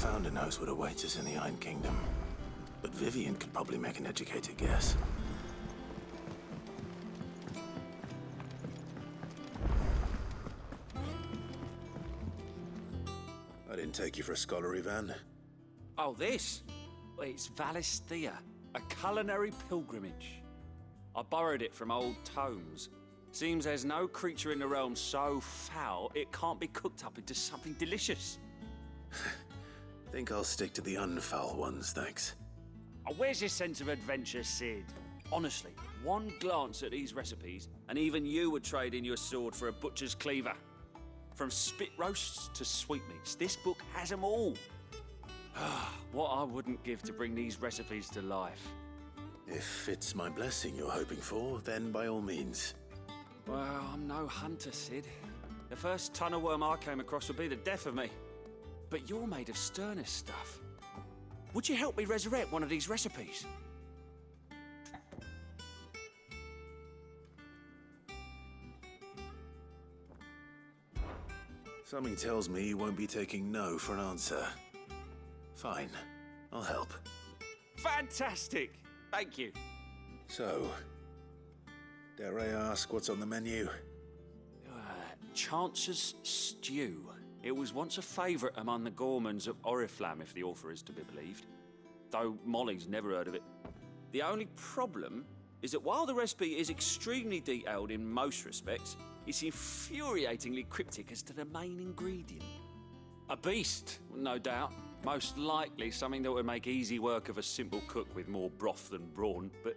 Founder knows what awaits us in the Iron Kingdom. But Vivian could probably make an educated guess. I didn't take you for a scholar, Ivan. Oh, this? Well, it's Valisthea, a culinary pilgrimage. I borrowed it from old tomes. Seems there's no creature in the realm so foul it can't be cooked up into something delicious. Think I'll stick to the unfoul ones, thanks. Oh, where's your sense of adventure, Sid? Honestly, one glance at these recipes, and even you would trade in your sword for a butcher's cleaver. From spit roasts to sweetmeats, this book has them all. What I wouldn't give to bring these recipes to life. If it's my blessing you're hoping for, then by all means. Well, I'm no hunter, Sid. The first tunnel worm I came across would be the death of me. But you're made of sterner stuff. Would you help me resurrect one of these recipes? Something tells me you won't be taking no for an answer. Fine, I'll help. Fantastic! Thank you. So, dare I ask what's on the menu? Chance's Stew. It was once a favourite among the gourmands of Oriflamme, if the author is to be believed. Though Molly's never heard of it. The only problem is that while the recipe is extremely detailed in most respects, it's infuriatingly cryptic as to the main ingredient. A beast, no doubt. Most likely something that would make easy work of a simple cook with more broth than brawn, but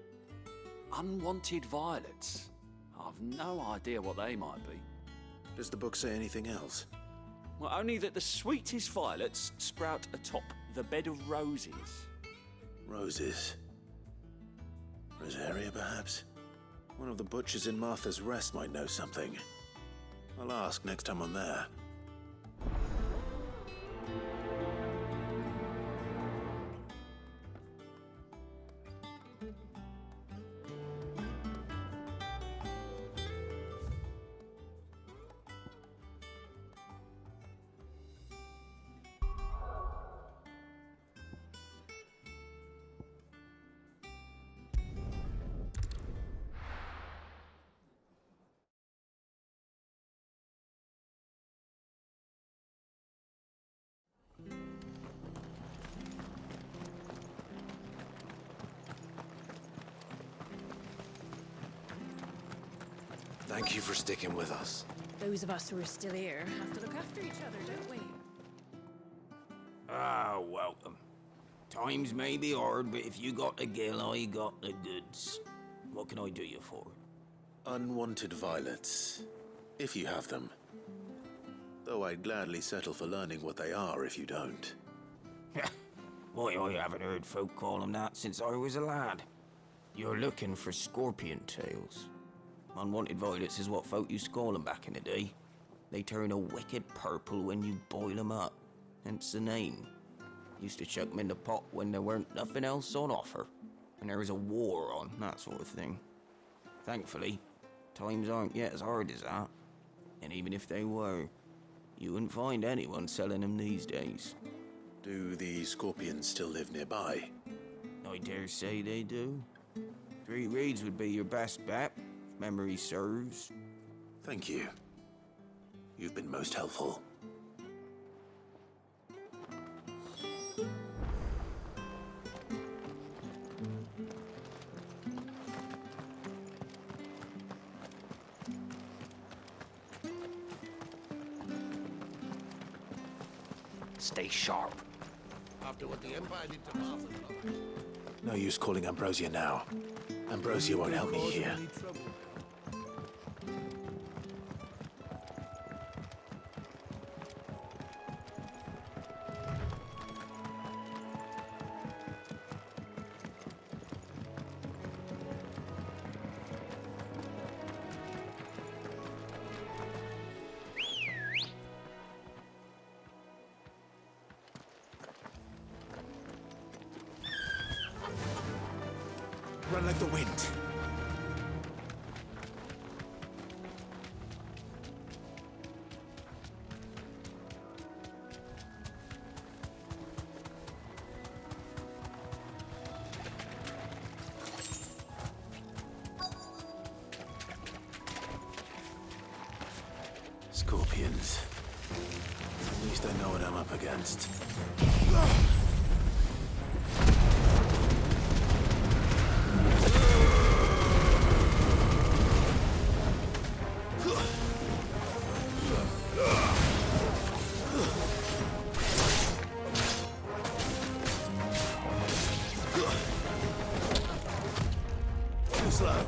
unwanted violets. I've no idea what they might be. Does the book say anything else? Well, only that the sweetest violets sprout atop the bed of roses. Roses. Rosaria, perhaps? One of the butchers in Martha's Rest might know something. I'll ask next time I'm there. Thank you for sticking with us. Those of us who are still here have to look after each other, don't we? Ah, welcome. Times may be hard, but if you got the gill, I got the goods. What can I do you for? Unwanted violets, if you have them. Though I'd gladly settle for learning what they are if you don't. Why, I haven't heard folk call them that since I was a lad. You're looking for scorpion tails. Unwanted violets is what folk used to call them back in the day. They turn a wicked purple when you boil them up, hence the name. Used to chuck them in the pot when there weren't nothing else on offer, when there was a war on, that sort of thing. Thankfully, times aren't yet as hard as that, and even if they were, you wouldn't find anyone selling them these days. Do the scorpions still live nearby? I dare say they do. 3 Reeds would be your best bet, if memory serves. Thank you. You've been most helpful. Stay sharp. After what the Empire did to Martha. No use calling Ambrosia now. Ambrosia won't help me here. Run like the wind. Scorpions. At least I know what I'm up against. Too slow.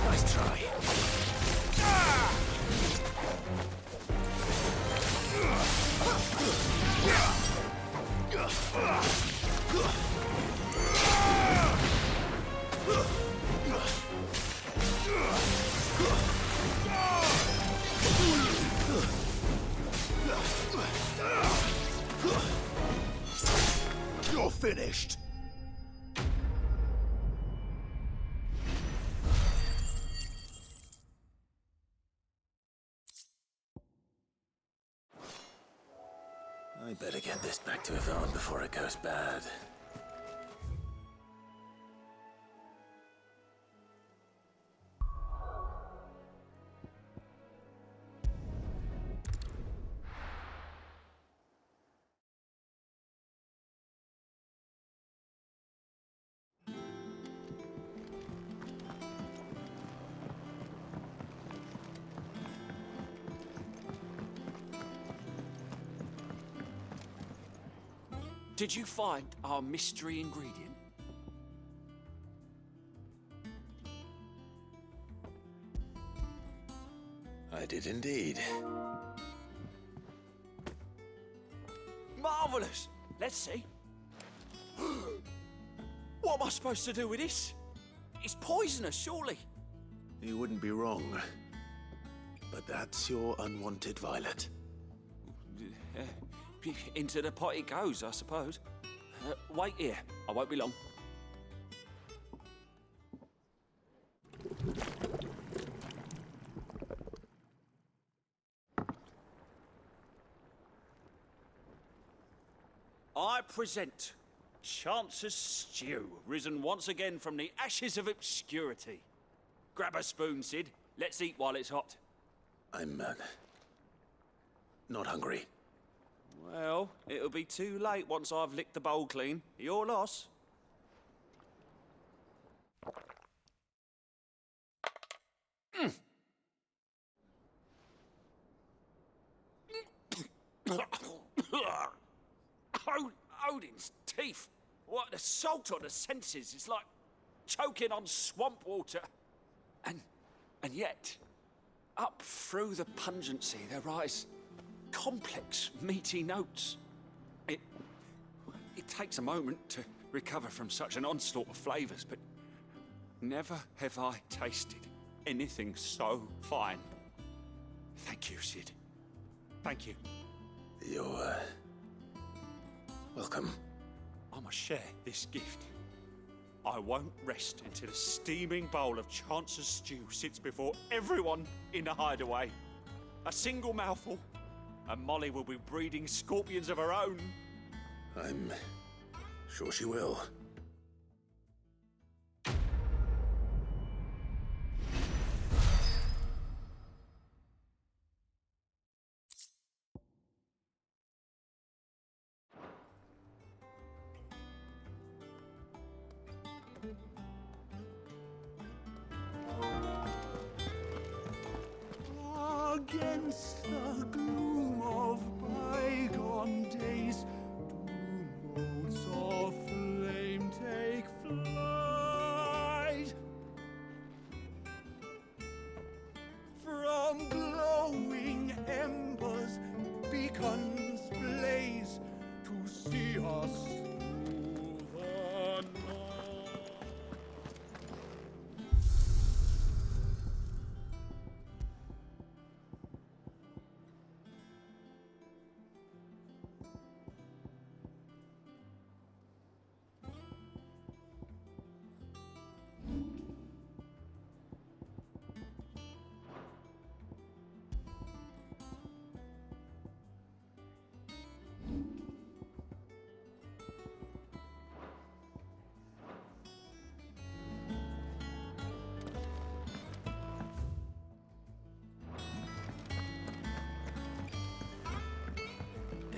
Nice try. You're finished. I better get this back to Yvonne before it goes bad. Did you find our mystery ingredient? I did indeed. Marvelous! Let's see. What am I supposed to do with this? It's poisonous, surely. You wouldn't be wrong. But that's your unwanted violet. Into the pot it goes, I suppose. Wait here. I won't be long. I present Chance's Stew, risen once again from the ashes of obscurity. Grab a spoon, Sid. Let's eat while it's hot. I'm, not hungry. Well, it'll be too late once I've licked the bowl clean. Your loss. Odin's teeth. What, the salt on the senses is like choking on swamp water. And yet, up through the pungency there rise complex, meaty notes. It takes a moment to recover from such an onslaught of flavours, but never have I tasted anything so fine. Thank you, Sid. Thank you. You're, welcome. I must share this gift. I won't rest until a steaming bowl of Chance's Stew sits before everyone in the hideaway. A single mouthful, and Molly will be breeding scorpions of her own. I'm sure she will. Against the gloom of bygone days, do motes of flame take flight. From glowing embers, beacons blaze to see us through the night.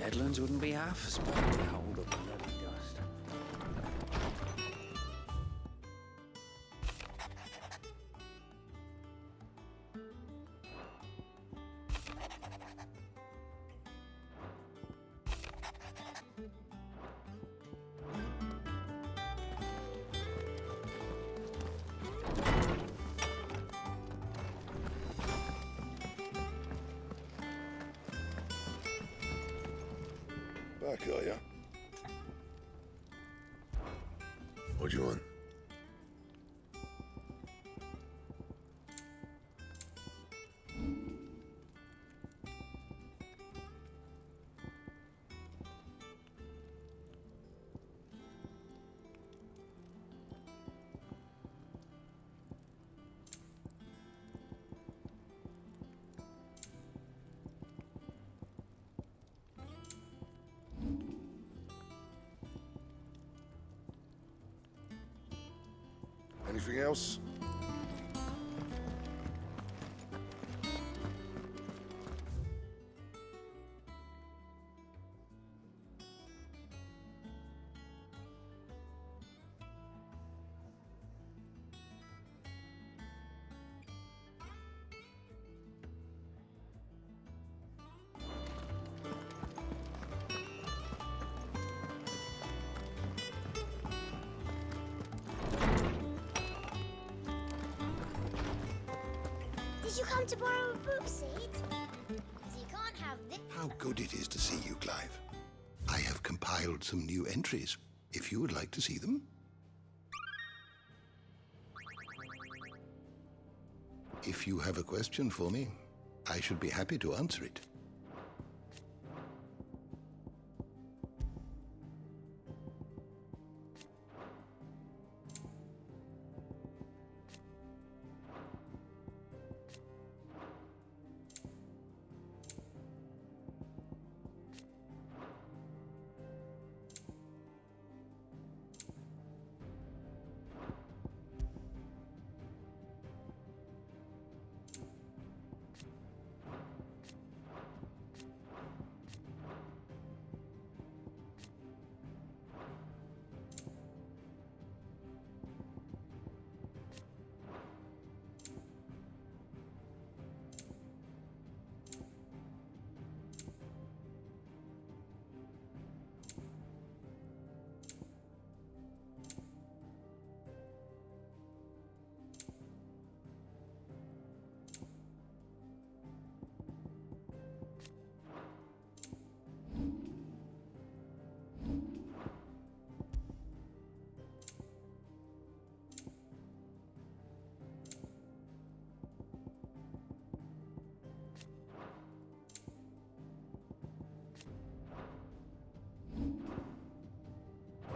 Deadlands wouldn't be half as bad to hold up the bloody dust. Back, are ya? What do you want? Anything else? Did you come to borrow a book, Sid? So you can't have this. How good it is to see you, Clive. I have compiled some new entries, if you would like to see them. If you have a question for me, I should be happy to answer it.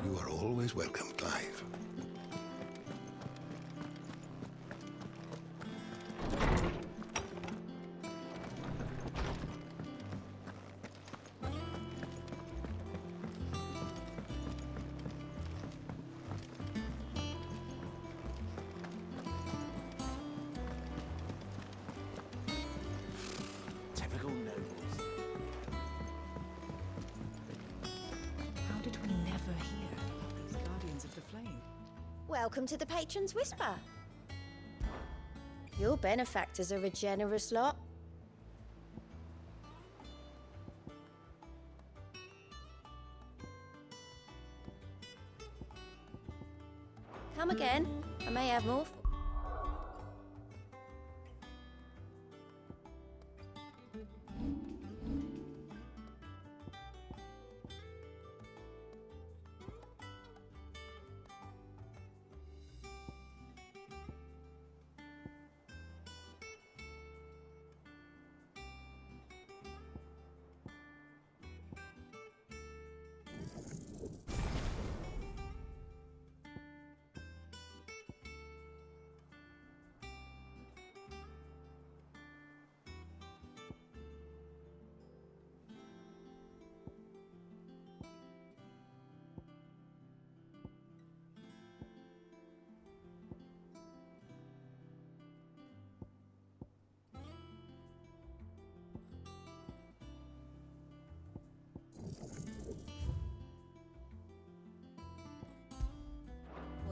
You are always welcome, Clive. Typical nobles. How did we never hear about these Guardians of the Flame? Welcome to the Patron's Whisper. Your benefactors are a generous lot. Come again. I may have more.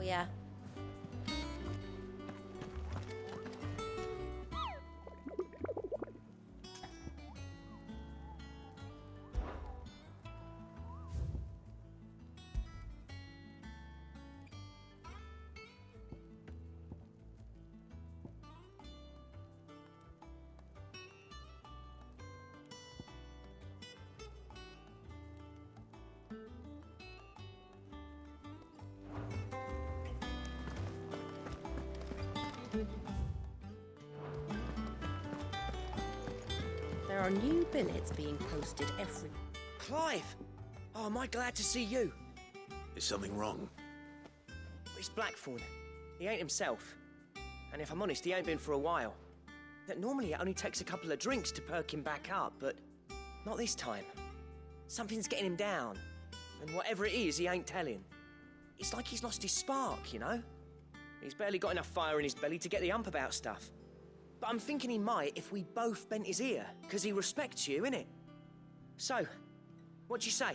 Yeah. There are new billets being posted every... Clive! Oh, am I glad to see you? Is something wrong? It's Blackthorn. He ain't himself. And if I'm honest, he ain't been for a while. That normally it only takes a couple of drinks to perk him back up, but not this time. Something's getting him down. And whatever it is, he ain't telling. It's like he's lost his spark, you know? He's barely got enough fire in his belly to get the ump about stuff. But I'm thinking he might if we both bent his ear, because he respects you, innit? So, what do you say?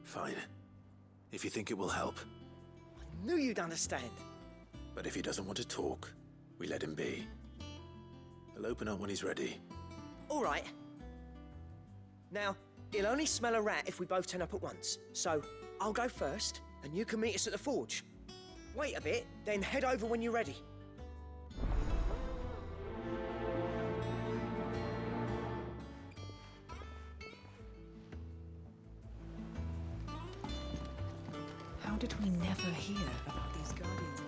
Fine. If you think it will help. I knew you'd understand. But if he doesn't want to talk, we let him be. He'll open up when he's ready. All right. Now, he'll only smell a rat if we both turn up at once. So, I'll go first, and you can meet us at the forge. Wait a bit, then head over when you're ready. How did we never hear about these guardians?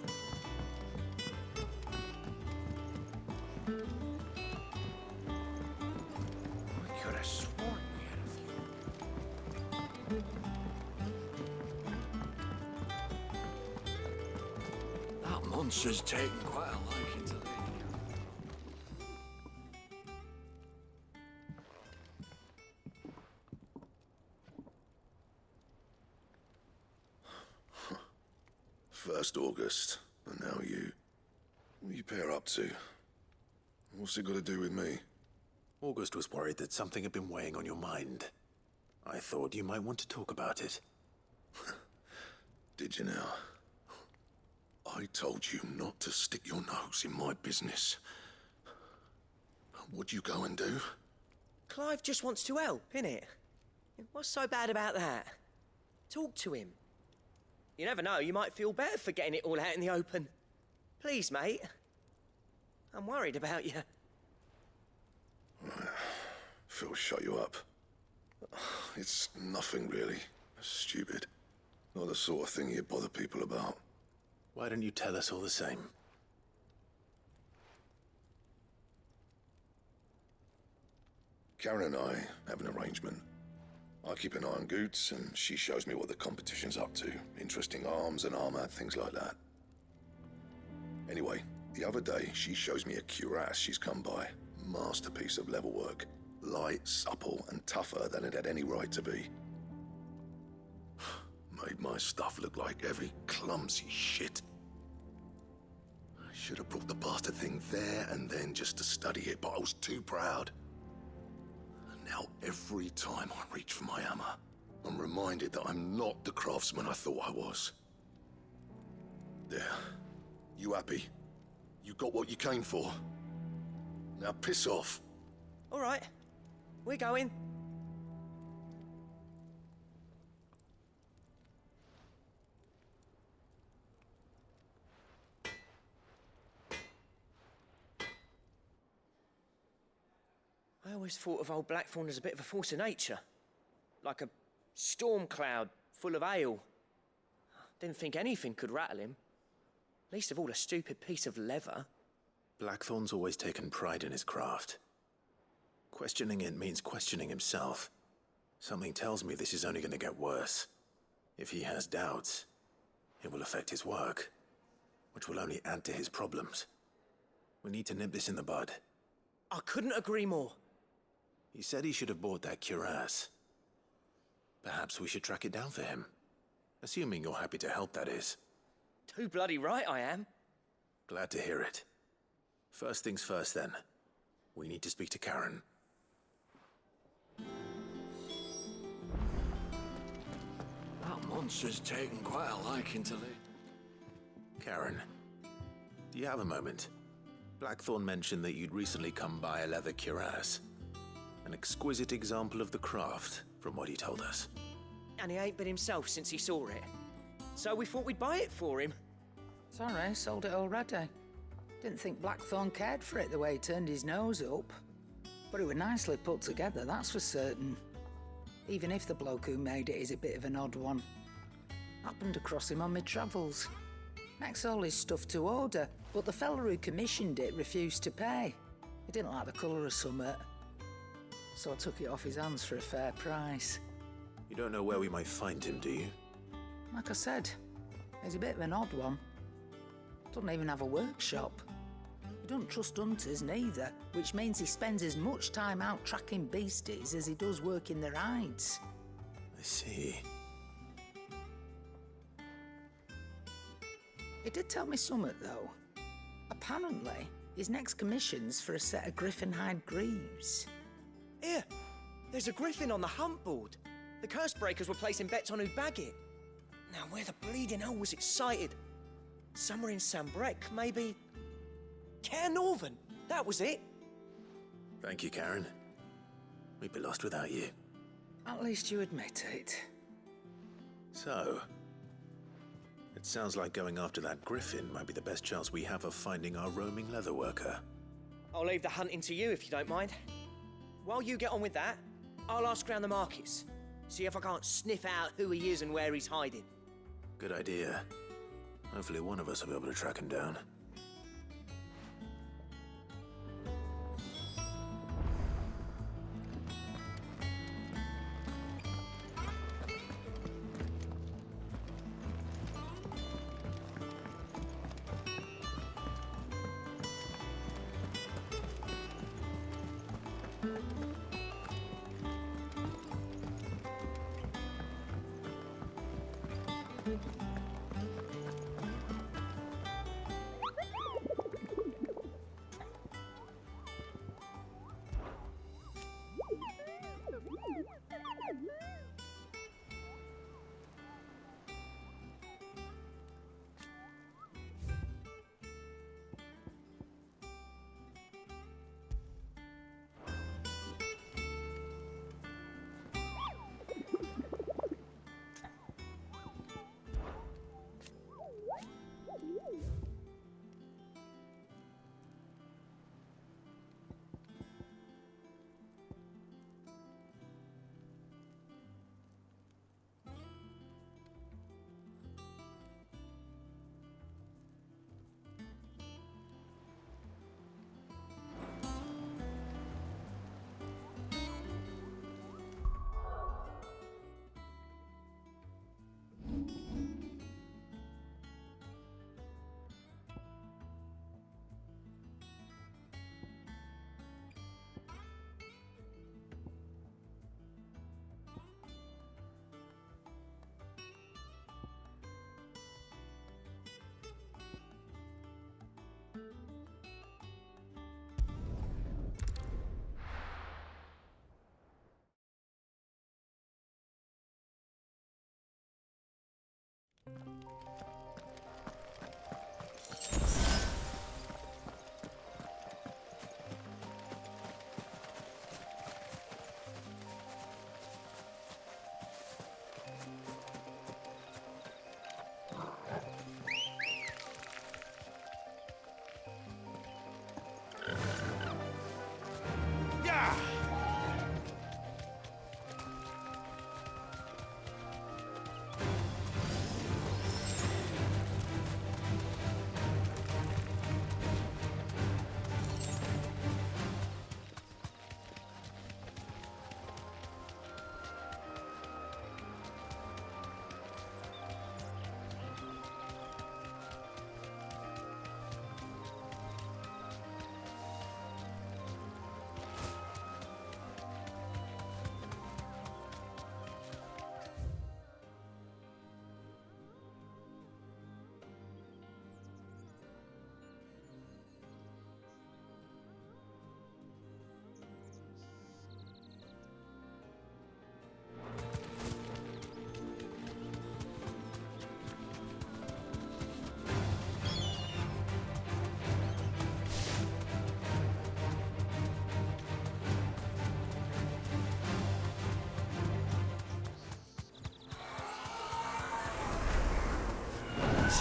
We could have sworn we had a few. That monster's taken quite a liking to Lydia. First August, and now you. What are you pair up to? What's it got to do with me? August was worried that something had been weighing on your mind. I thought you might want to talk about it. Did you now? I told you not to stick your nose in my business. What'd you go and do? Clive just wants to help, innit? What's so bad about that? Talk to him. You never know, you might feel better for getting it all out in the open. Please, mate. I'm worried about you. Phil shut you up. It's nothing really. Stupid. Not the sort of thing you bother people about. Why don't you tell us all the same? Karen and I have an arrangement. I keep an eye on Goots, and she shows me what the competition's up to. Interesting arms and armor, things like that. Anyway, the other day, she shows me a cuirass she's come by. Masterpiece of level work. Light, supple, and tougher than it had any right to be. Made my stuff look like heavy, clumsy shit. I should have brought the bastard thing there and then just to study it, but I was too proud. And now every time I reach for my hammer, I'm reminded that I'm not the craftsman I thought I was. There. You happy? You got what you came for? Now piss off. All right, we're going. I always thought of old Blackthorn as a bit of a force of nature. Like a storm cloud full of ale. Didn't think anything could rattle him. Least of all a stupid piece of leather. Blackthorn's always taken pride in his craft. Questioning it means questioning himself. Something tells me this is only going to get worse. If he has doubts, it will affect his work, which will only add to his problems. We need to nip this in the bud. I couldn't agree more. He said he should have bought that cuirass. Perhaps we should track it down for him. Assuming you're happy to help, that is. Too bloody right I am. Glad to hear it. First things first, then. We need to speak to Karen. That Monster's taken quite a liking to Lee. Karen, do you have a moment? Blackthorn mentioned that you'd recently come by a leather cuirass. An exquisite example of the craft, from what he told us. And he ain't been himself since he saw it. So we thought we'd buy it for him. Sorry, sold it already. Didn't think Blackthorn cared for it the way he turned his nose up. But it was nicely put together, that's for certain. Even if the bloke who made it is a bit of an odd one. Happened across him on my travels. Makes all his stuff to order, but the fella who commissioned it refused to pay. He didn't like the colour of summit. So I took it off his hands for a fair price. You don't know where we might find him, do you? Like I said, he's a bit of an odd one. Doesn't even have a workshop. He doesn't trust hunters neither, which means he spends as much time out tracking beasties as he does working their hides. I see. He did tell me something, though. Apparently, his next commission's for a set of griffin hide greaves. Here, there's a griffin on the hunt board. The curse breakers were placing bets on who'd bag it. Now, where the bleeding hell was excited? Somewhere in Sambrec, maybe... Caer Northern, that was it. Thank you, Karen. We'd be lost without you. At least you admit it. So, it sounds like going after that griffin might be the best chance we have of finding our roaming leatherworker. I'll leave the hunting to you if you don't mind. While you get on with that, I'll ask around the markets. See if I can't sniff out who he is and where he's hiding. Good idea. Hopefully one of us will be able to track him down.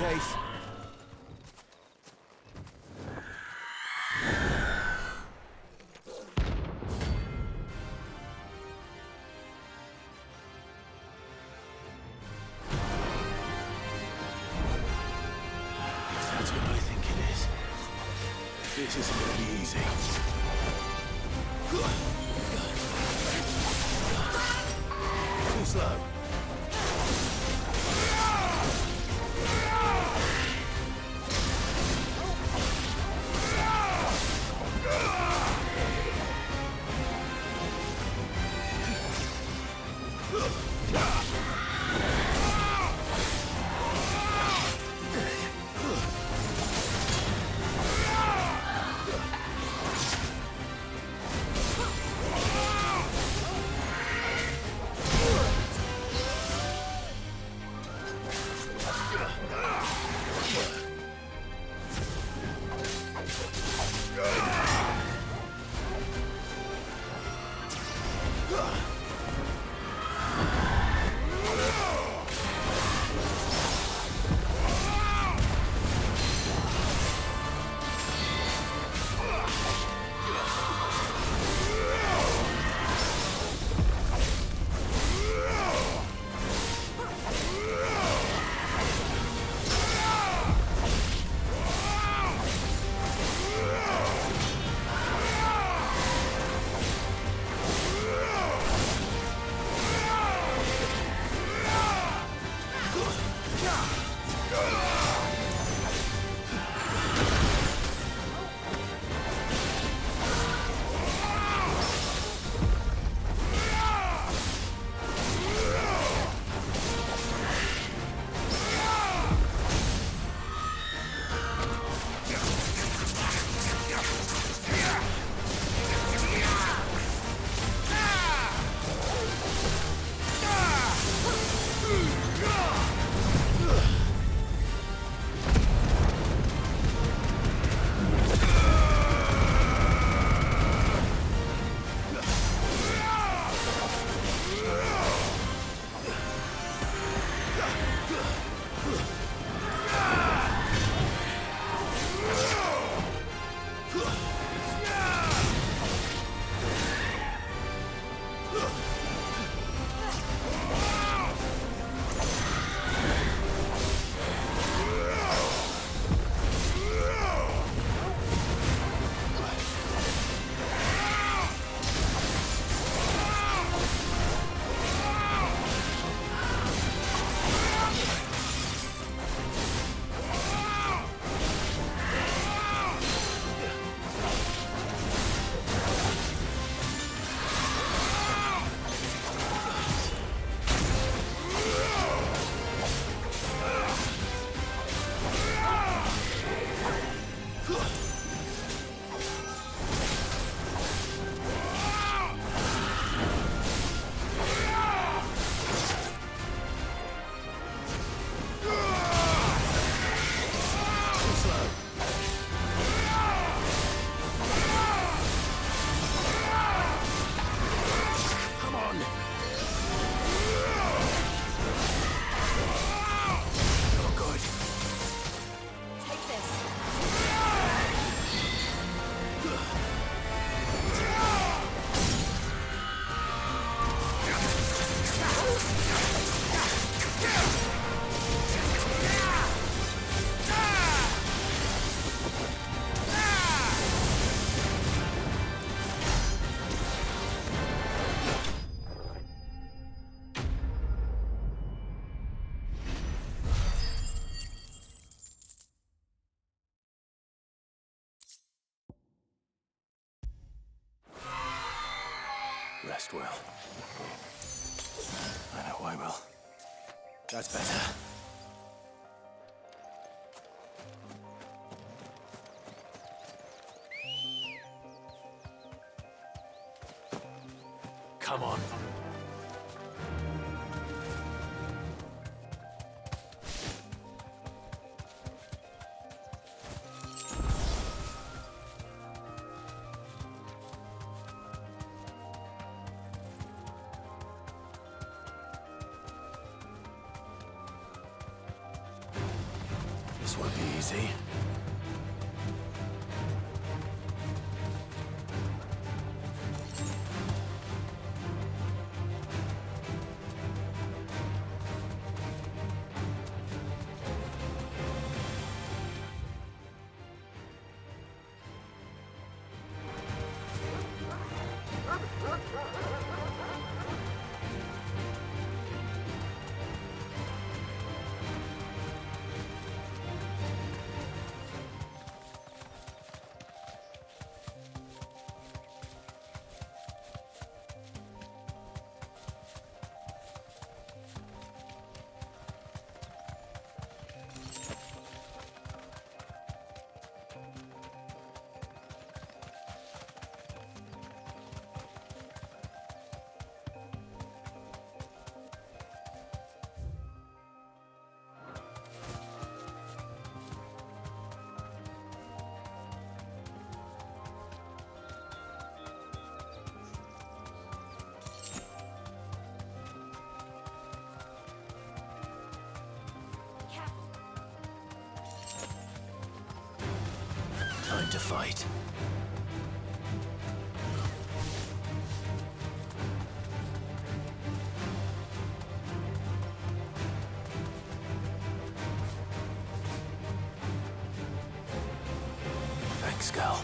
Chief. If that's what I think it is, this isn't gonna be easy. Too slow. Rest well. I know I will. That's better. Come on. Easy. Time to fight. Thanks, Gal.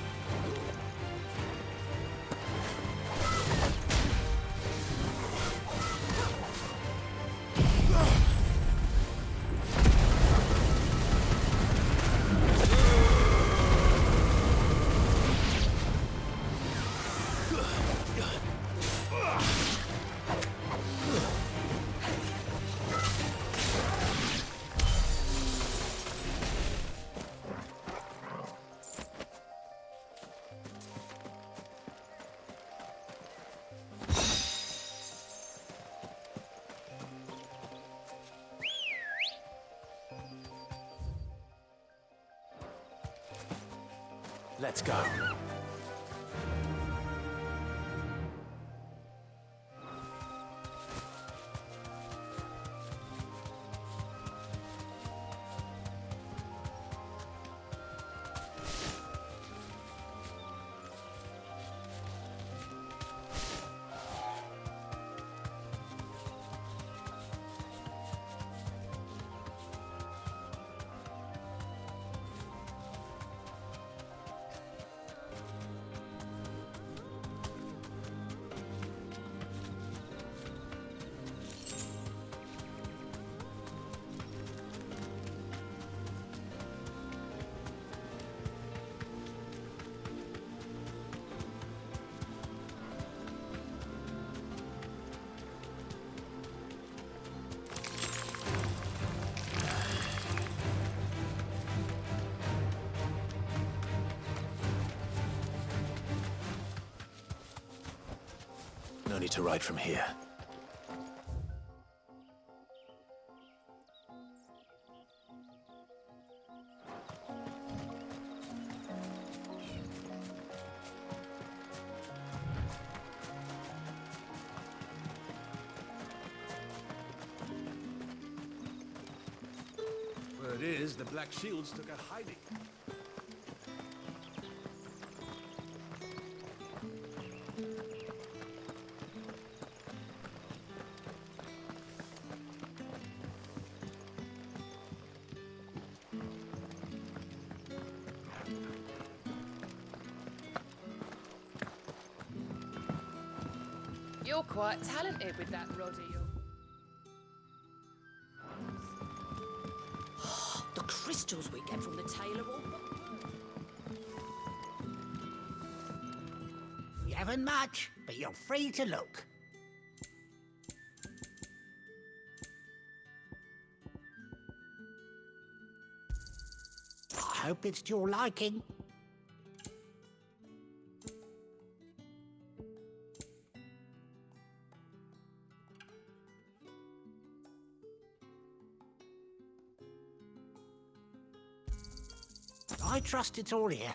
Let's go. No need to ride from here. Word is, the Black Shields took a hiding. You're quite talented with that rod of yours. The crystals we get from the tailor will... You haven't much, but you're free to look. I hope it's to your liking. I trust it's all here.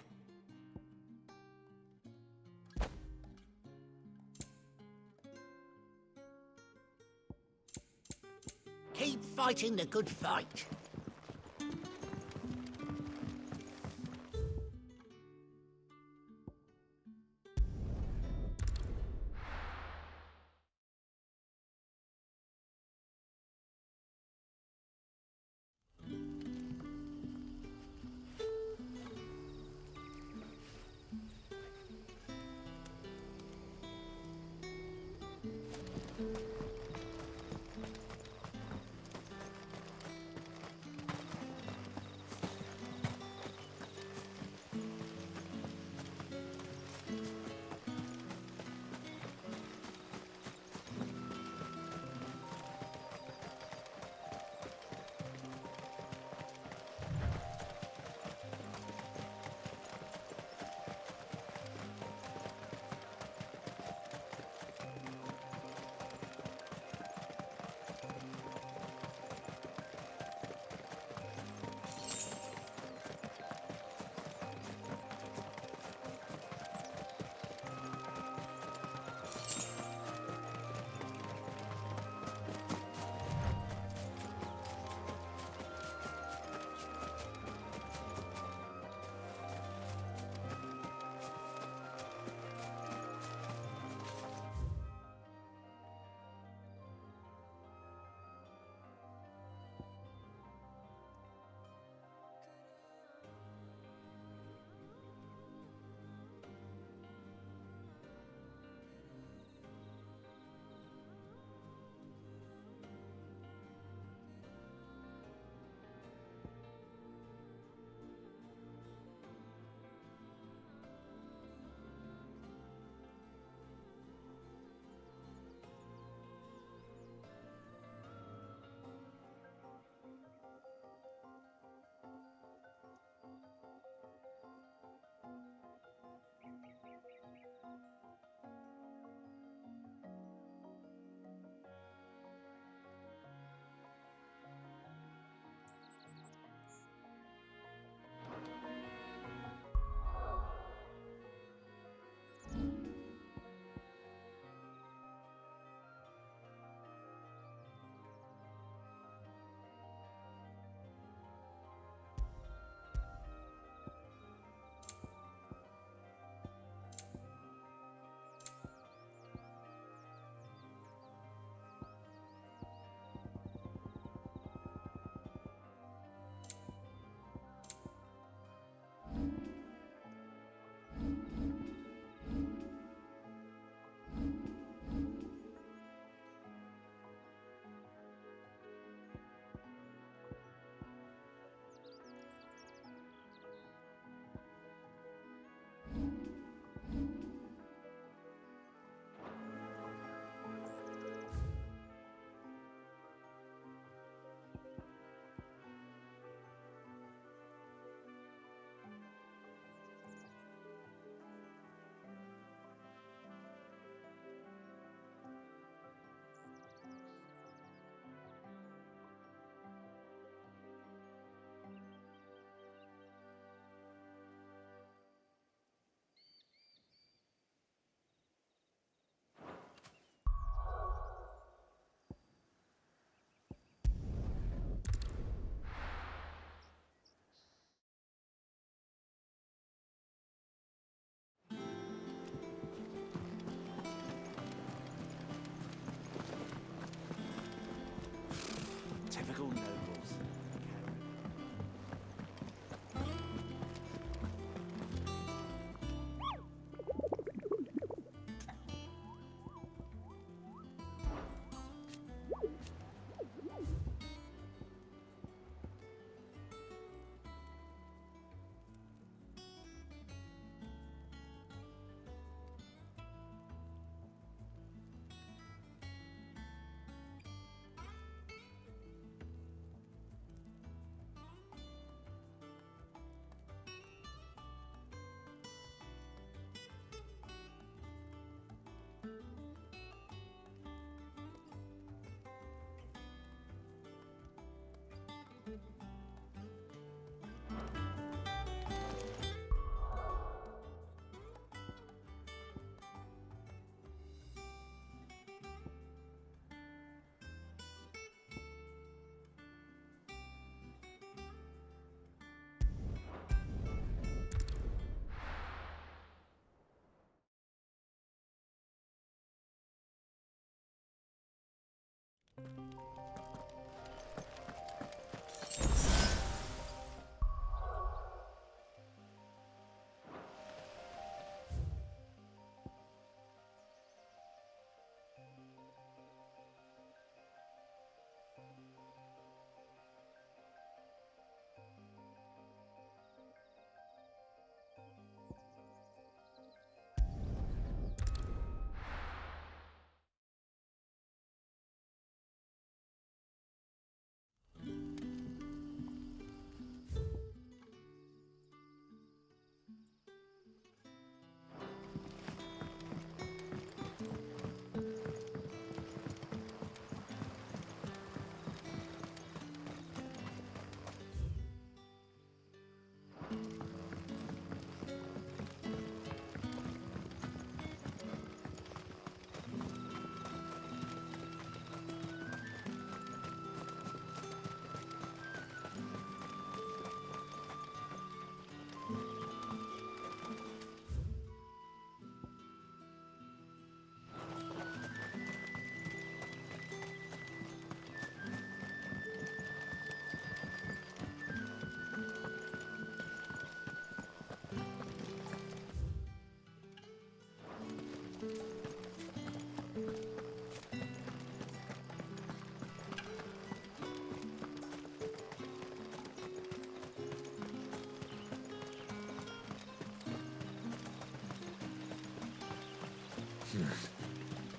Keep fighting the good fight.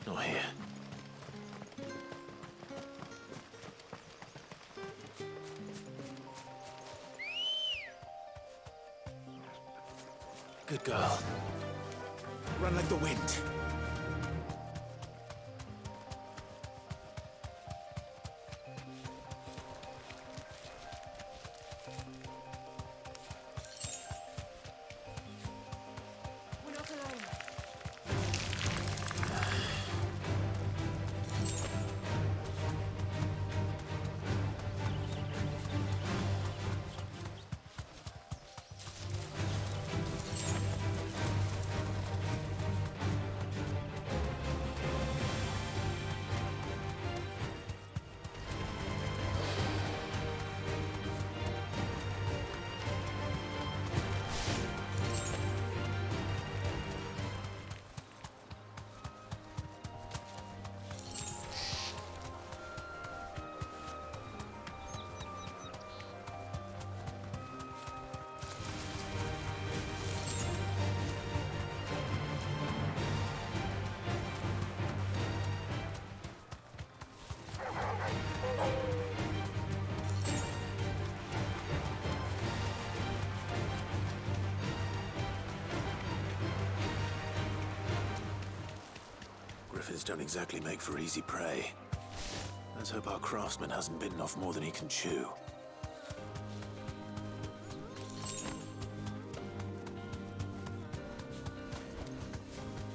Not here. Good girl. Run like the wind. We're not alone. Griffins don't exactly make for easy prey. Let's hope our craftsman hasn't bitten off more than he can chew.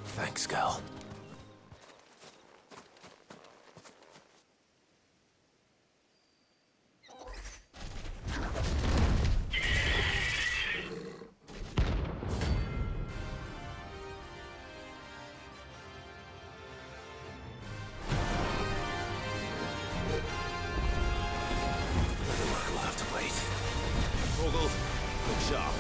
Thanks, Gal. We'll have to wait. Vogel, look sharp.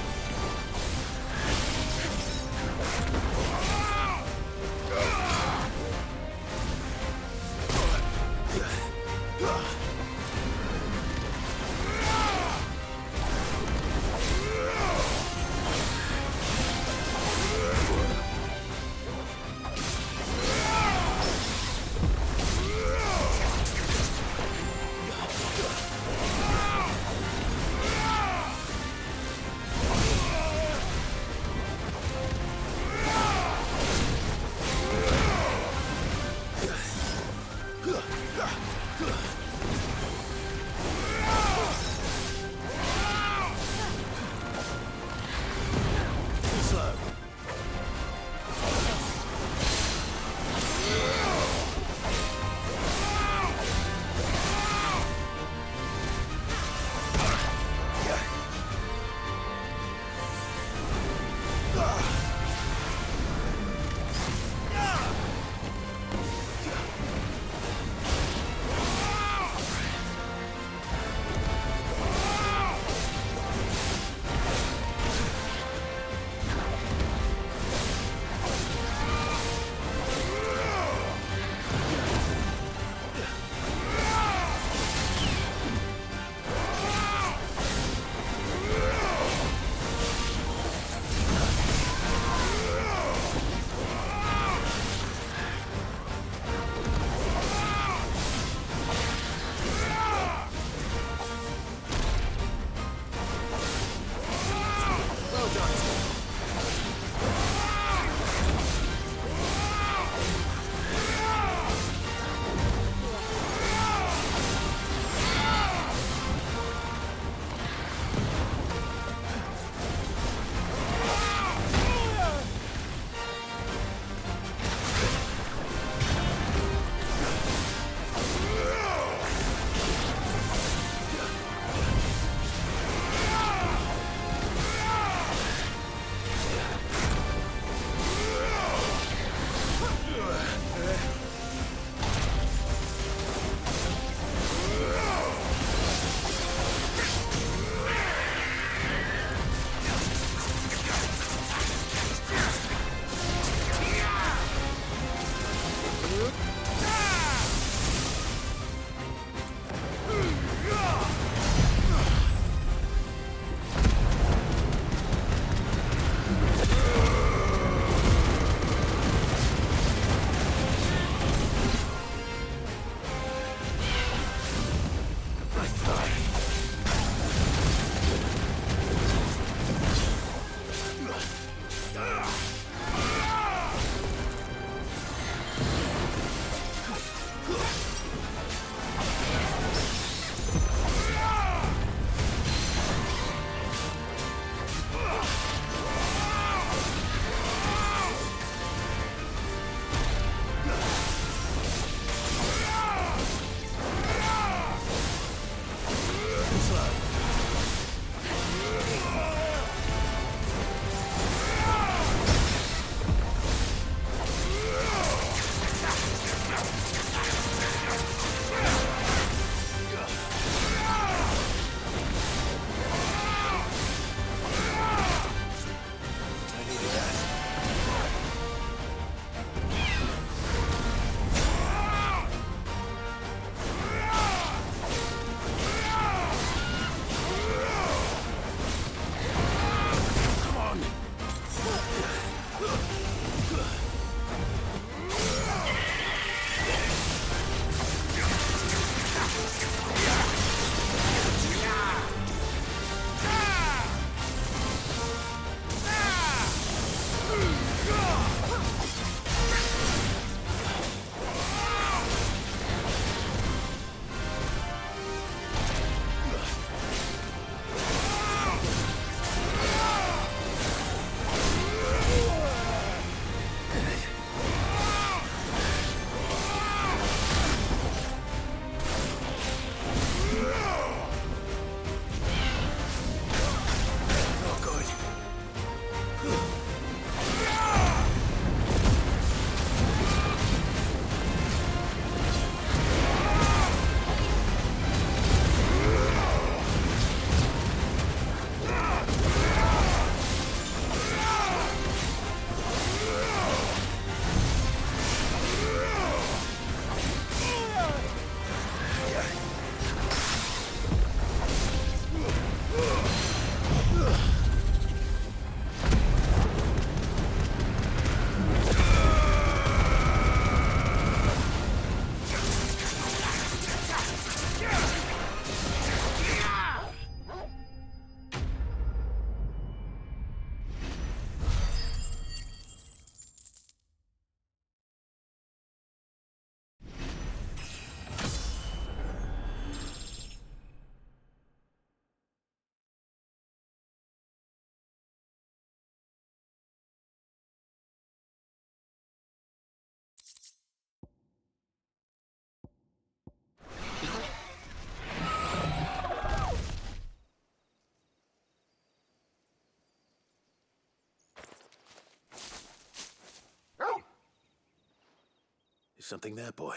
Something there, boy.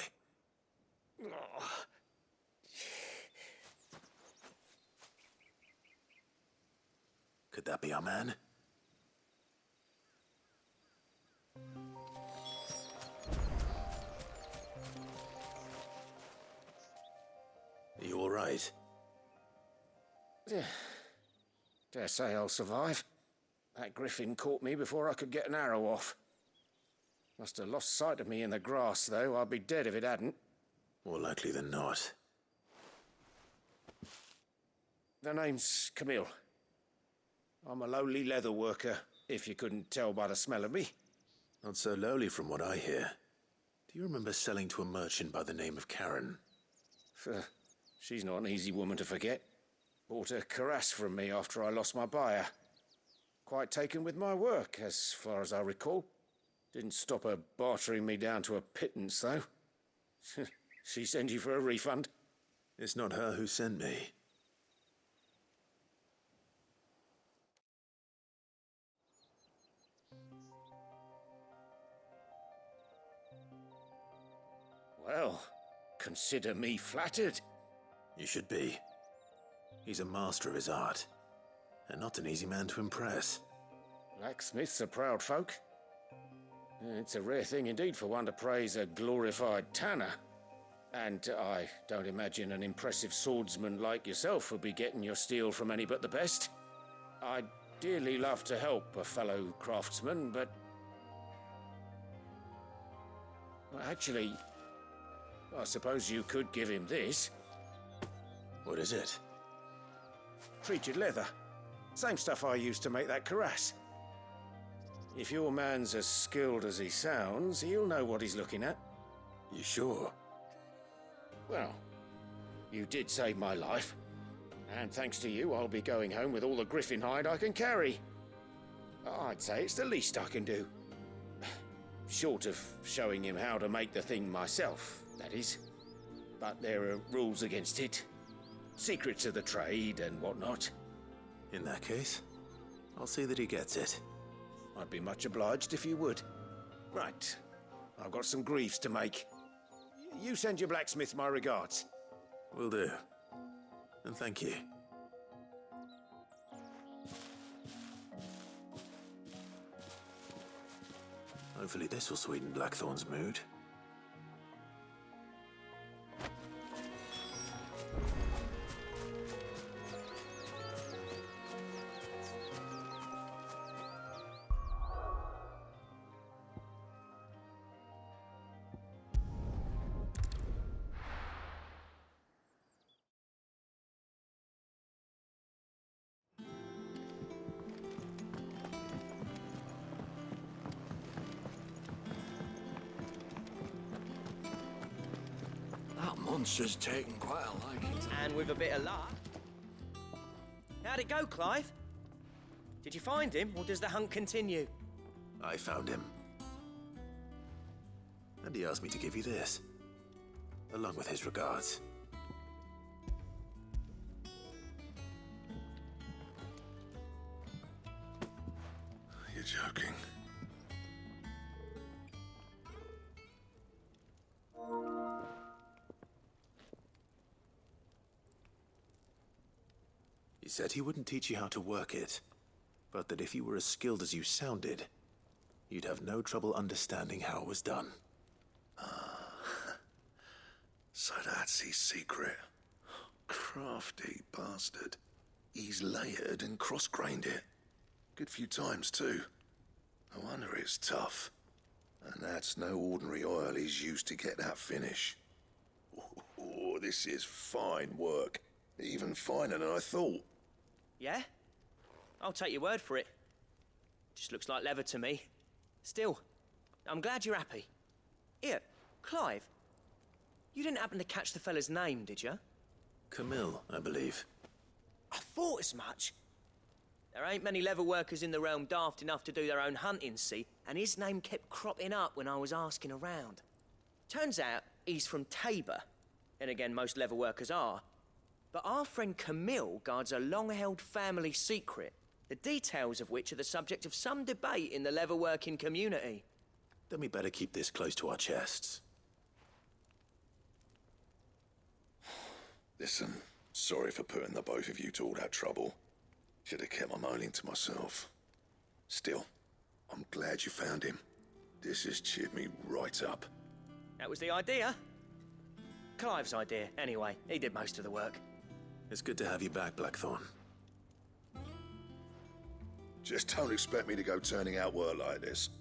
Could that be our man? Are you all right? Dare say I'll survive. That griffin caught me before I could get an arrow off. Must have lost sight of me in the grass, though. I'd be dead if it hadn't. More likely than not. The name's Camille. I'm a lowly leather worker, if you couldn't tell by the smell of me. Not so lowly from what I hear. Do you remember selling to a merchant by the name of Karen? She's not an easy woman to forget. Bought a cuirass from me after I lost my buyer. Quite taken with my work, as far as I recall. Didn't stop her bartering me down to a pittance, though. She sent you for a refund? It's not her who sent me. Well, consider me flattered. You should be. He's a master of his art, and not an easy man to impress. Blacksmiths are proud folk. It's a rare thing indeed for one to praise a glorified tanner. And I don't imagine an impressive swordsman like yourself would be getting your steel from any but the best. I'd dearly love to help a fellow craftsman, but... Well, actually, I suppose you could give him this. What is it? Treated leather. Same stuff I used to make that cuirass. If your man's as skilled as he sounds, he'll know what he's looking at. You sure? Well, you did save my life. And thanks to you, I'll be going home with all the griffin hide I can carry. I'd say it's the least I can do. Short of showing him how to make the thing myself, that is. But there are rules against it. Secrets of the trade and whatnot. In that case, I'll see that he gets it. I'd be much obliged if you would. Right. I've got some greaves to make. You send your blacksmith my regards. Will do. And thank you. Hopefully this will sweeten Blackthorn's mood. Monster's taken quite a liking. And with a bit of luck. How'd it go, Clive? Did you find him, or does the hunt continue? I found him. And he asked me to give you this, along with his regards. You're joking. He said he wouldn't teach you how to work it, but that if you were as skilled as you sounded, you'd have no trouble understanding how it was done. So that's his secret. Crafty bastard. He's layered and cross-grained it. Good few times, too. No wonder it's tough. And that's no ordinary oil he's used to get that finish. Oh, this is fine work. Even finer than I thought. Yeah? I'll take your word for it. Just looks like leather to me. Still, I'm glad you're happy. Here, Clive. You didn't happen to catch the fella's name, did you? Camille, I believe. I thought as much. There ain't many leather workers in the realm daft enough to do their own hunting, see? And his name kept cropping up when I was asking around. Turns out he's from Tabor. And again, most leather workers are. But our friend Camille guards a long-held family secret, the details of which are the subject of some debate in the leather-working community. Then we better keep this close to our chests. Listen, sorry for putting the both of you to all that trouble. Should have kept my moaning to myself. Still, I'm glad you found him. This has cheered me right up. That was the idea. Clive's idea, anyway. He did most of the work. It's good to have you back, Blackthorn. Just don't expect me to go turning out work like this.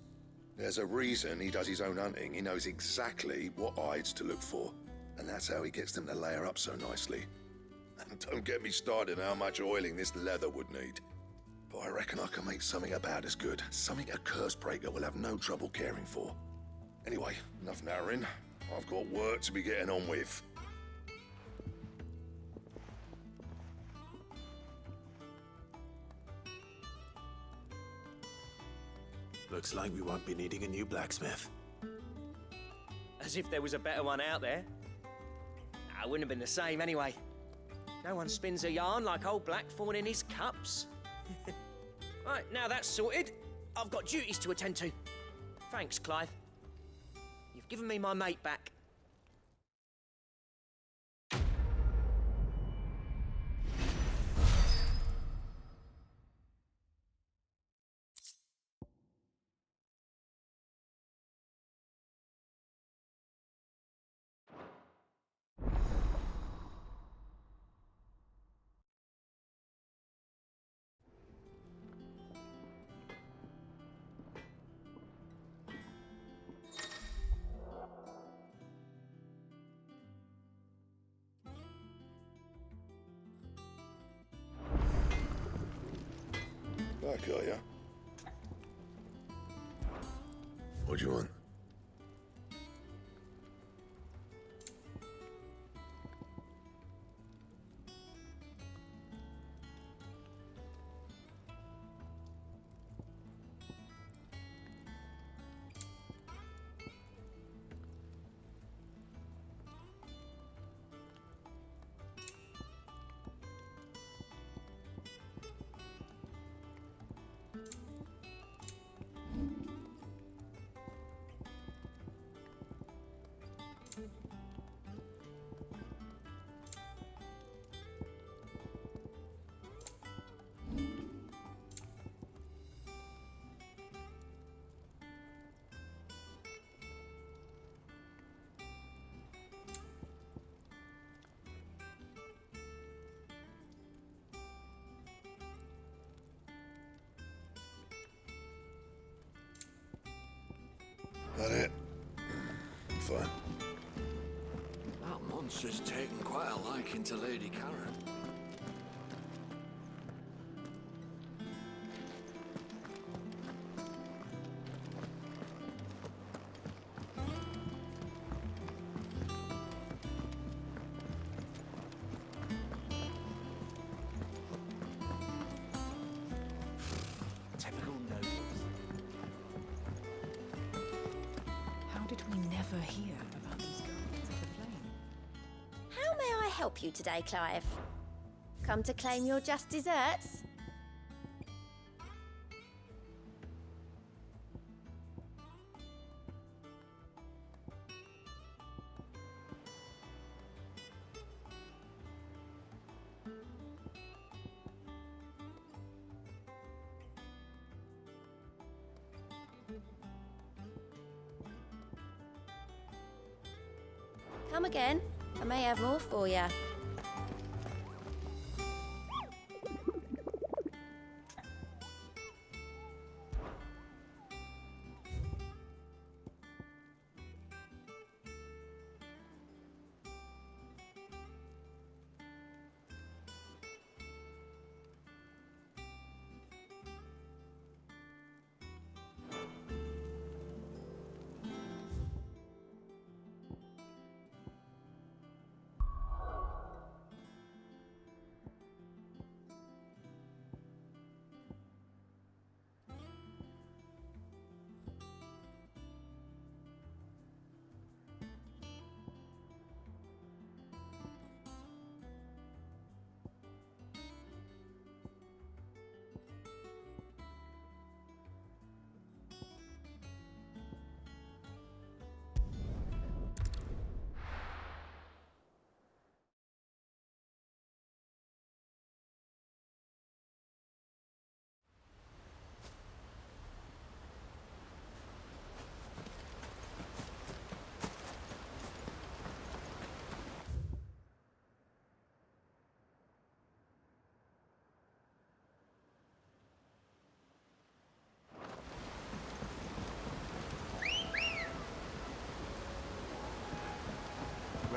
There's a reason he does his own hunting. He knows exactly what hides to look for. And that's how he gets them to layer up so nicely. And don't get me started on how much oiling this leather would need. But I reckon I can make something about as good. Something a Cursebreaker will have no trouble caring for. Anyway, enough narrowing. I've got work to be getting on with. Looks like we won't be needing a new blacksmith. As if there was a better one out there. Nah, it wouldn't have been the same anyway. No one spins a yarn like old Blackthorn in his cups. Right, now that's sorted, I've got duties to attend to. Thanks, Clive. You've given me my mate back. Back, are ya? What do you want? That it? Fine. That monster's taken quite a liking to Lady Karen. Typical nobles. How did we never hear about these Guardians of the Flame? How may I help you today, Clive? Come to claim your just desserts? Come again. I may have more for you.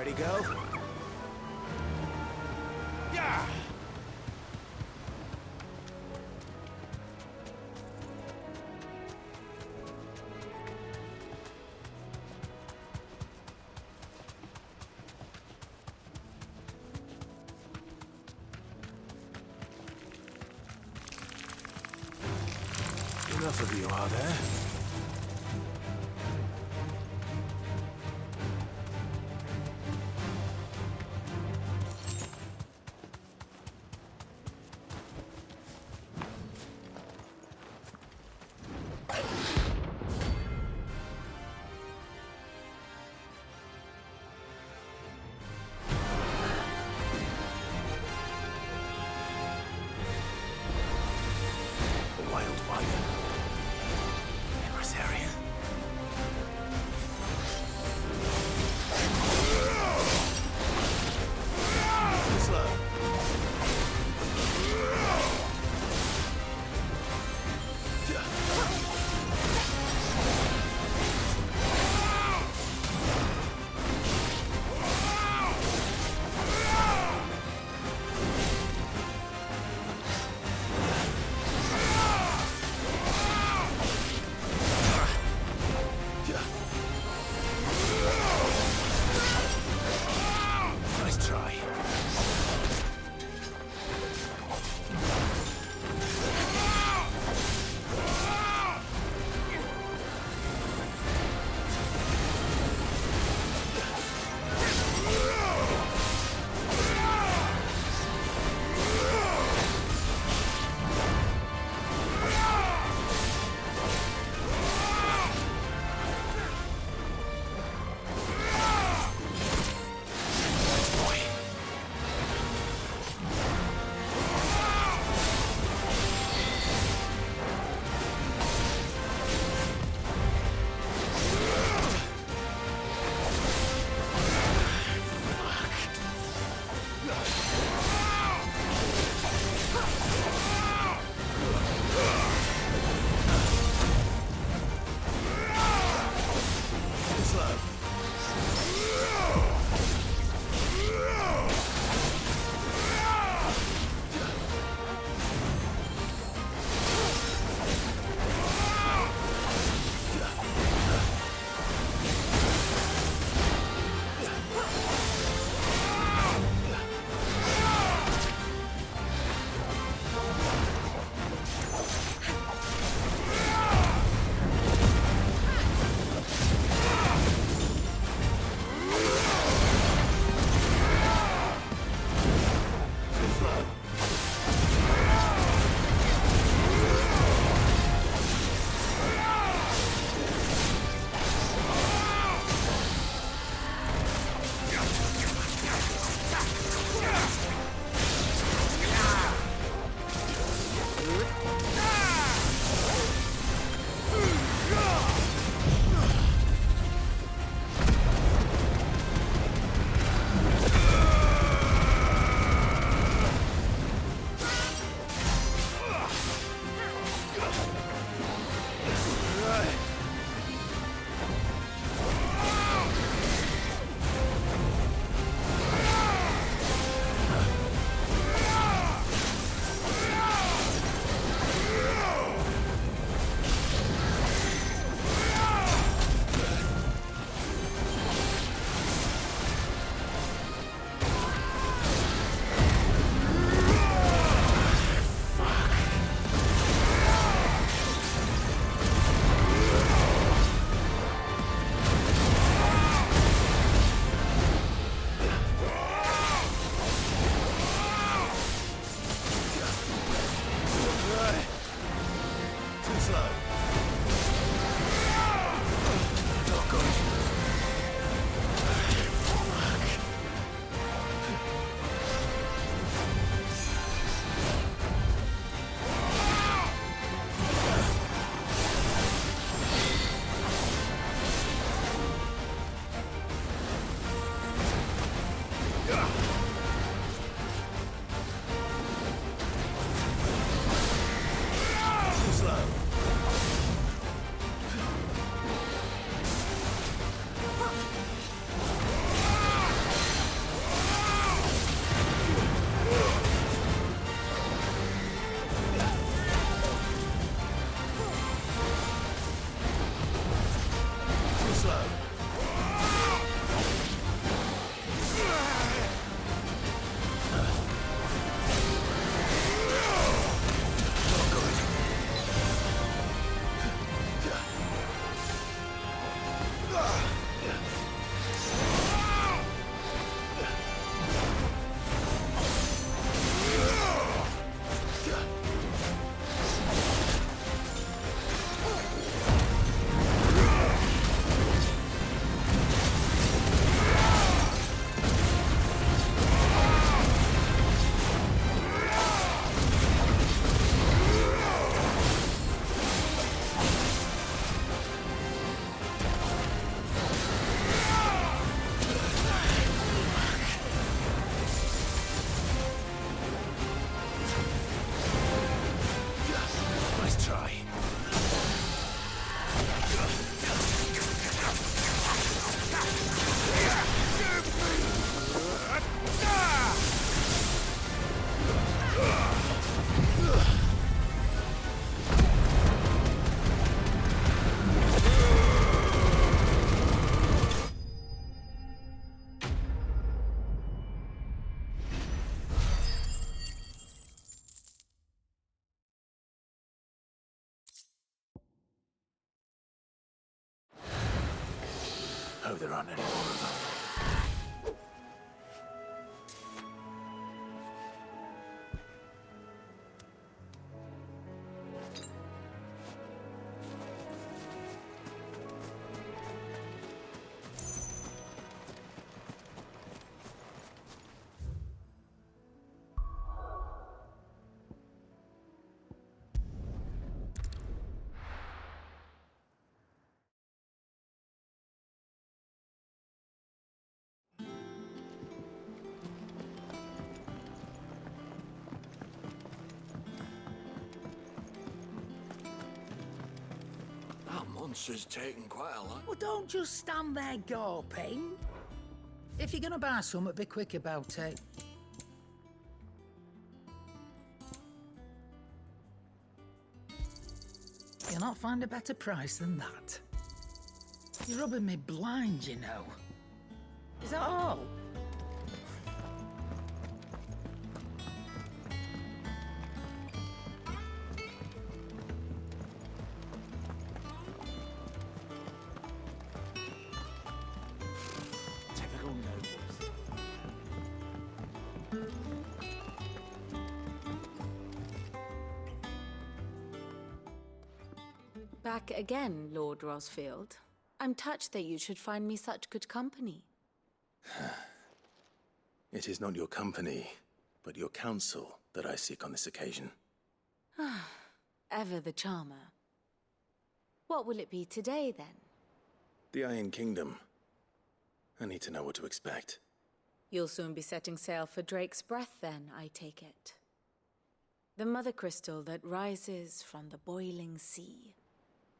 Ready, go? Yeah! Enough of you, are there? hope there aren't any more of them. That monster's taken quite a lot. Well, don't just stand there gawping. If you're gonna buy something, be quick about it. You'll not find a better price than that. You're rubbing me blind, you know. Is that all? Typical nobles. Back again, Lord Rosfield. I'm touched that you should find me such good company. It is not your company, but your counsel that I seek on this occasion. Ever the charmer. What will it be today, then? The Iron Kingdom. I need to know what to expect. You'll soon be setting sail for Drake's Breath, then, I take it. The mother crystal that rises from the boiling sea.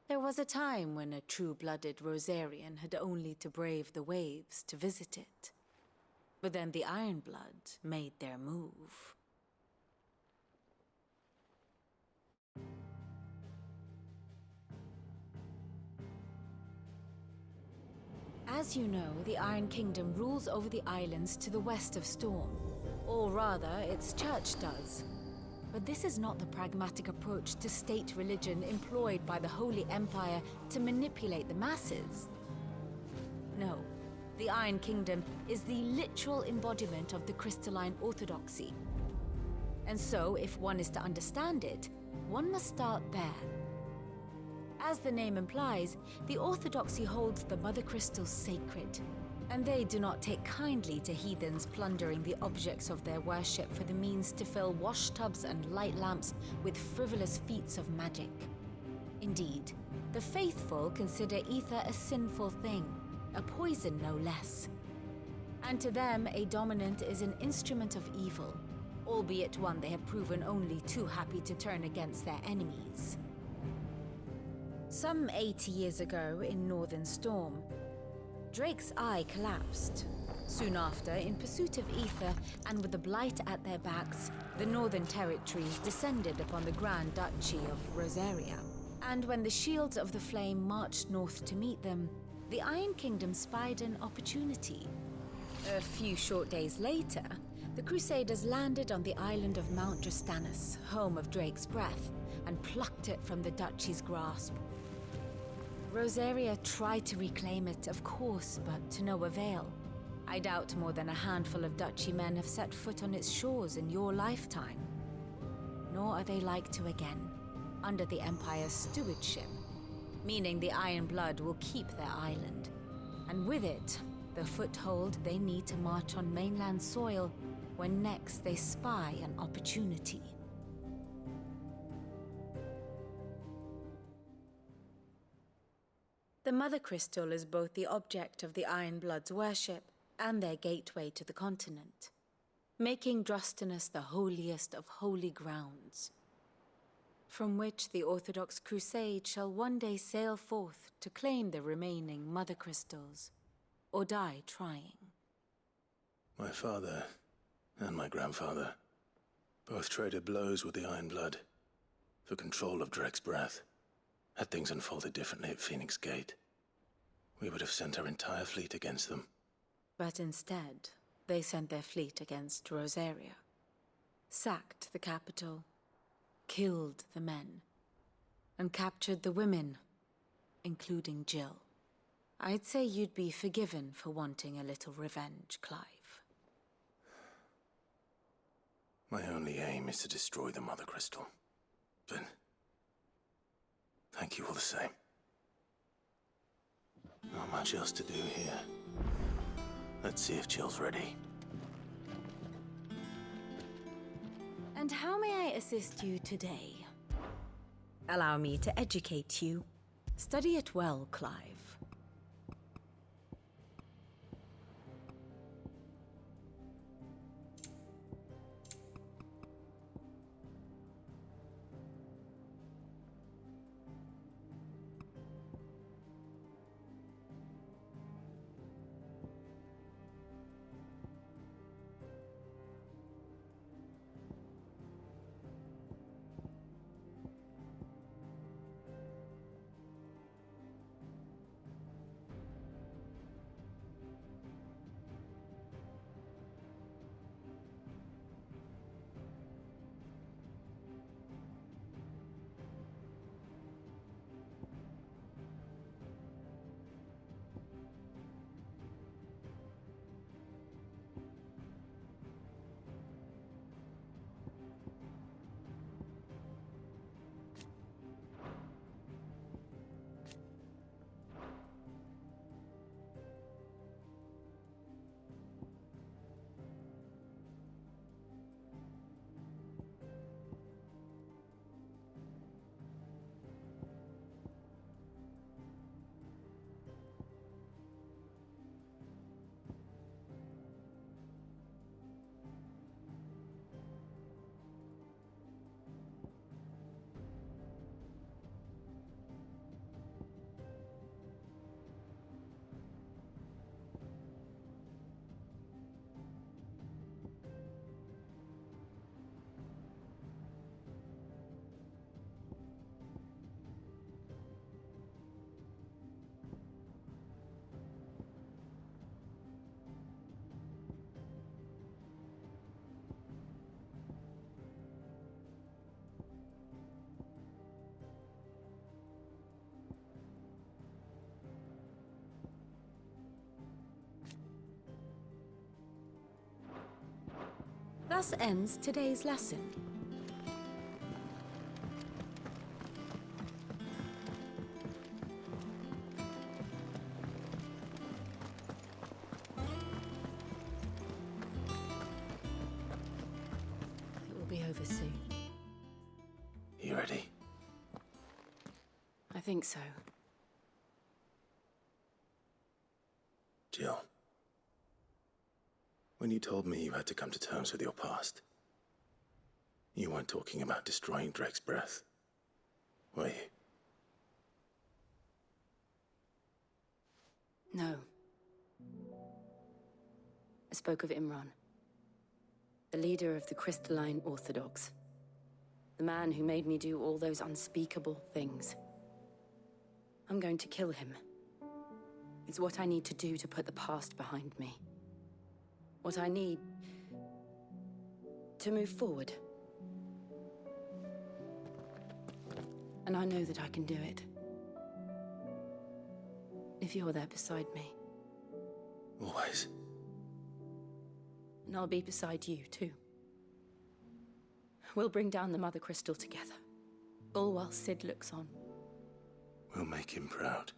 There was a time when a true-blooded Rosarian had only to brave the waves to visit it. But then the Ironblood made their move. As you know, the Iron Kingdom rules over the islands to the west of Storm. Or rather, its church does. But this is not the pragmatic approach to state religion employed by the Holy Empire to manipulate the masses. No, the Iron Kingdom is the literal embodiment of the crystalline orthodoxy. And so, if one is to understand it, one must start there. As the name implies, the orthodoxy holds the Mother Crystals sacred, and they do not take kindly to heathens plundering the objects of their worship for the means to fill washtubs and light lamps with frivolous feats of magic. Indeed, the faithful consider ether a sinful thing, a poison no less. And to them, a dominant is an instrument of evil, albeit one they have proven only too happy to turn against their enemies. Some 80 years ago in Northern Storm, Drake's eye collapsed. Soon after, in pursuit of ether and with the Blight at their backs, the Northern Territories descended upon the Grand Duchy of Rosaria. And when the Shields of the Flame marched north to meet them, the Iron Kingdom spied an opportunity. A few short days later, the Crusaders landed on the island of Mount Drastanus, home of Drake's Breath, and plucked it from the Duchy's grasp. Rosaria tried to reclaim it, of course, but to no avail. I doubt more than a handful of Duchy men have set foot on its shores in your lifetime. Nor are they like to again, under the Empire's stewardship, meaning the Iron Blood will keep their island, and with it, the foothold they need to march on mainland soil when next they spy an opportunity. The Mother Crystal is both the object of the Iron Blood's worship and their gateway to the continent, making Drastanus the holiest of holy grounds, from which the Orthodox Crusade shall one day sail forth to claim the remaining Mother Crystals, or die trying. My father and my grandfather both traded blows with the Iron Blood for control of Drake's Breath. Had things unfolded differently at Phoenix Gate, we would have sent our entire fleet against them. But instead, they sent their fleet against Rosaria, sacked the capital, killed the men, and captured the women, including Jill. I'd say you'd be forgiven for wanting a little revenge, Clive. My only aim is to destroy the Mother Crystal. But thank you all the same. Not much else to do here. Let's see if Jill's ready. And how may I assist you today? Allow me to educate you. Study it well, Clive. Thus ends today's lesson. It will be over soon. You ready? I think so. Jill. When you told me you had to come to terms with your past, you weren't talking about destroying Drake's breath, were you? No. I spoke of Imran, the leader of the Crystalline Orthodox. The man who made me do all those unspeakable things. I'm going to kill him. It's what I need to do to put the past behind me. What I need to move forward. And I know that I can do it. If you're there beside me. Always. And I'll be beside you, too. We'll bring down the Mother Crystal together. All while Sid looks on. We'll make him proud.